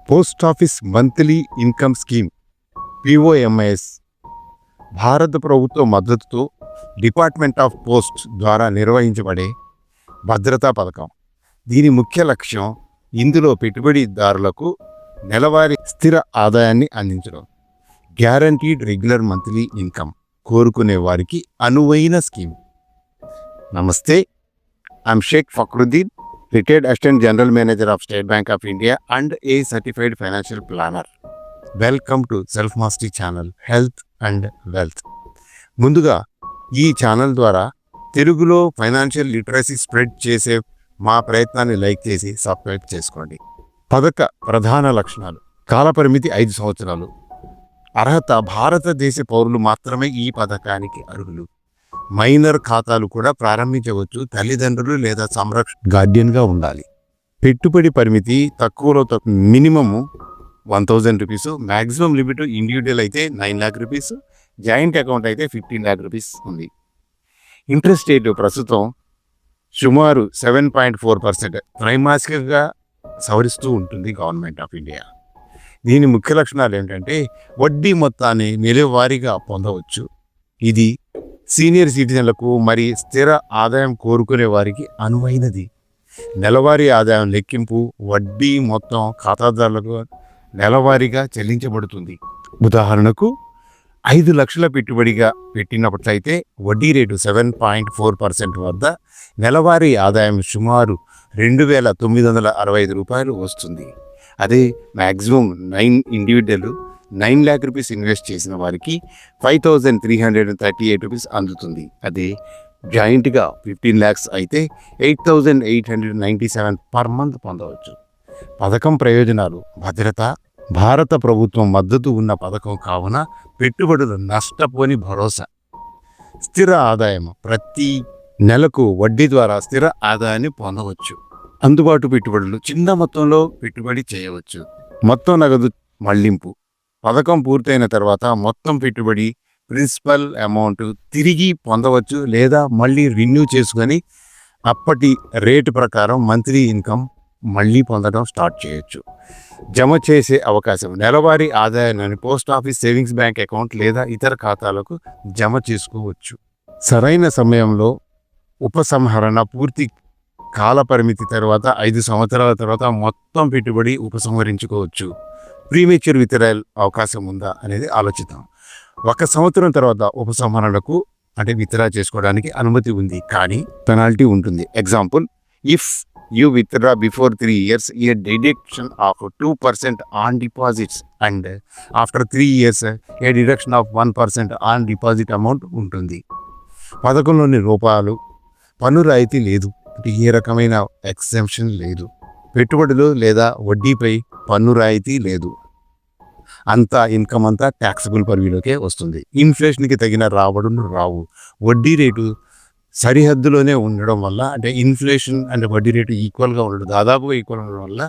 Post office monthly income scheme POMIS భారత ప్రభుత్వ మద్దతుతో డిపార్ట్మెంట్ ఆఫ్ పోస్ట్ ద్వారా నిర్వహించబడే భద్రతా పథకం. దీని ముఖ్య లక్ష్యం ఇందులో పెట్టుబడిదారులకు నెలవారీ స్థిర ఆదాయాన్ని అందించడం. గ్యారంటీడ్ రెగ్యులర్ మంత్లీ ఇన్కమ్ కోరుకునే వారికి అనువైన స్కీమ్. నమస్తే, I'm Sheikh Fakruddin, retired assistant general manager of State Bank of India and a certified financial planner. Welcome to self mastery channel health and wealth. ముందుగా ఈ ఛానల్ ద్వారా తెలుగులో ఫైనాన్షియల్ లిటరసీ స్ప్రెడ్ చేసే మా ప్రయత్నాన్ని లైక్ చేసి సబ్స్క్రైబ్ చేసుకోండి. పథక ప్రధాన లక్షణాలు: కాలపరిమితి 5 సంవత్సరాలు. అర్హత: భారతదేశ పౌరులు మాత్రమే ఈ పథకానికి అర్హులు. మైనర్ ఖాతాలు కూడా ప్రారంభించవచ్చు. తల్లిదండ్రులు లేదా గార్డియన్గా ఉండాలి. పెట్టుబడి పరిమితి తక్కువలో minimum 1000 rupees, maximum limit individual అయితే 9 lakh రూపీస్, జాయింట్ అకౌంట్ అయితే 15 lakh రూపీస్ ఉంది. ఇంట్రెస్ట్ రేట్ ప్రస్తుతం సుమారు 7.4% త్రైమాసికంగా సవరిస్తూ ఉంటుంది గవర్నమెంట్ ఆఫ్ ఇండియా. దీని ముఖ్య లక్షణాలు ఏంటంటే వడ్డీ మొత్తాన్ని నెలవారీగా పొందవచ్చు. ఇది సీనియర్ సిటిజన్లకు మరి స్థిర ఆదాయం కోరుకునే వారికి అనువైనది. నెలవారీ ఆదాయం లెక్కింపు వడ్డీ మొత్తం ఖాతాదారులకు నెలవారీగా చెల్లించబడుతుంది. ఉదాహరణకు 5 లక్షల పెట్టుబడిగా పెట్టినట్లయితే వడ్డీ రేటు 7.4% వద్ద నెలవారీ ఆదాయం సుమారు 2,965 రూపాయలు వస్తుంది. అదే maximum 9 individual 9 lakh rupees invest చేసిన వారికి 5,338 రూపీస్ అందుతుంది. అదే జాయింట్గా 15 lakhs అయితే 8,897 పర్ మంత్ పొందవచ్చు. పథకం ప్రయోజనాలు: భద్రత: భారత ప్రభుత్వం మద్దతు ఉన్న పథకం కావున పెట్టుబడులు నష్టపోని భరోసా. స్థిర ఆదాయం: ప్రతి నెలకు వడ్డీ ద్వారా స్థిర ఆదాయాన్ని పొందవచ్చు. అందుబాటు పెట్టుబడులు: చిన్న మొత్తంలో పెట్టుబడి చేయవచ్చు. మొత్తం నగదు మళ్లింపు: పథకం పూర్తయిన తర్వాత మొత్తం పెట్టుబడి ప్రిన్సిపల్ అమౌంట్ తిరిగి పొందవచ్చు లేదా మళ్ళీ రెన్యూ చేసుకొని అప్పటి రేటు ప్రకారం మంత్లీ ఇన్కమ్ మళ్ళీ పొందడం స్టార్ట్ చేయొచ్చు. జమ చేసే అవకాశం: నెలవారీ ఆదాయాన్ని post office savings bank account లేదా ఇతర ఖాతాలకు జమ చేసుకోవచ్చు. సరైన సమయంలో ఉపసంహరణ: పూర్తి కాల పరిమితి తర్వాత 5 సంవత్సరాల తర్వాత మొత్తం పెట్టుబడి ఉపసంహరించుకోవచ్చు. ప్రీమేచ్యూర్ విత్డ్రాయల్ అవకాశం ఉందా అనేది ఆలోచిద్దాం. 1 సంవత్సరం తర్వాత ఉపసంహరణకు విత్డ్రా చేసుకోవడానికి అనుమతి ఉంది, కానీ పెనాల్టీ ఉంటుంది. Example: if you withdraw before 3 years, A deduction of 2% on deposits and after 3 years A deduction of 1% on deposit amount ఉంటుంది. పథకంలోని రూపాయలు పన్ను రాయితీ లేదు, ఏ రకమైన ఎగ్జెంప్షన్ లేదు. పెట్టుబడులు లేదా వడ్డీపై పన్ను రాయితీ లేదు. అంతా ఇన్కమ్ అంతా ట్యాక్సబుల్ పరిధిలోకే వస్తుంది. ఇన్ఫ్లేషన్కి తగిన రాబడులు రావు. వడ్డీ రేటు సరిహద్దులోనే ఉండడం వల్ల ఇన్ఫ్లేషన్ అండ్ వడ్డీ రేటు ఈక్వల్గా ఉండడం, దాదాపుగా ఈక్వల్ ఉండడం వల్ల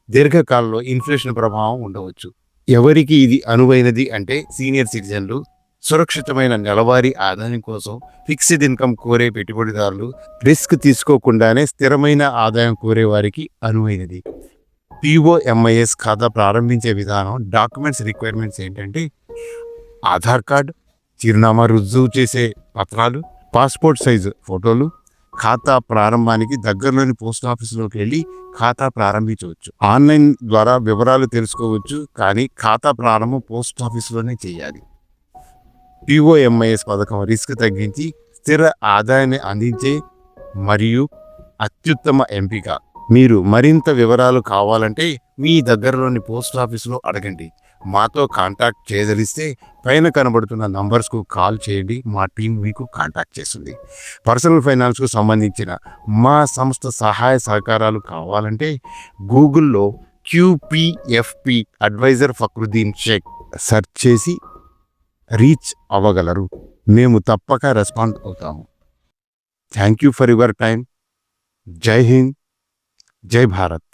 దీర్ఘకాలంలో ఇన్ఫ్లేషన్ ప్రభావం ఉండవచ్చు. ఎవరికి ఇది అనువైనది అంటే సీనియర్ సిటిజన్లు, సురక్షితమైన నెలవారీ ఆదాయం కోసం ఫిక్స్డ్ ఇన్కమ్ కోరే పెట్టుబడిదారులు, రిస్క్ తీసుకోకుండానే స్థిరమైన ఆదాయం కోరే వారికి అనువైనది. పిఓఎంఐఎస్ ఖాతా ప్రారంభించే విధానం: డాక్యుమెంట్స్ రిక్వైర్మెంట్స్ ఏంటంటే ఆధార్ కార్డ్, చిరునామా రుజువు చేసే పత్రాలు, పాస్పోర్ట్ సైజు ఫోటోలు. ఖాతా ప్రారంభానికి దగ్గరలోని పోస్ట్ ఆఫీసులోకి వెళ్ళి ఖాతా ప్రారంభించవచ్చు. ఆన్లైన్ ద్వారా వివరాలు తెలుసుకోవచ్చు, కానీ ఖాతా ప్రారంభం పోస్ట్ ఆఫీసులోనే చేయాలి. పిఓఎంఐఎస్ పథకం రిస్క్ తగ్గించి స్థిర ఆదాయాన్ని అందించే మరియు అత్యుత్తమ ఎంపిక. మీరు మరింత వివరాలు కావాలంటే మీ దగ్గరలోని పోస్ట్ ఆఫీసులో అడగండి. మాతో కాంటాక్ట్ చేయదలిస్తే పైన కనబడుతున్న నంబర్స్కు కాల్ చేయండి. మా టీం మీకు కాంటాక్ట్ చేస్తుంది. పర్సనల్ ఫైనాన్స్కు సంబంధించిన మా సంస్థ సహాయ సహకారాలు కావాలంటే గూగుల్లో QPFP advisor Fakruddin Sheikh search చేసి రీచ్ అవ్వగలరు. మేము తప్పక రెస్పాండ్ అవుతాము. Thank you for your time. జై హింద్, జై భారత్.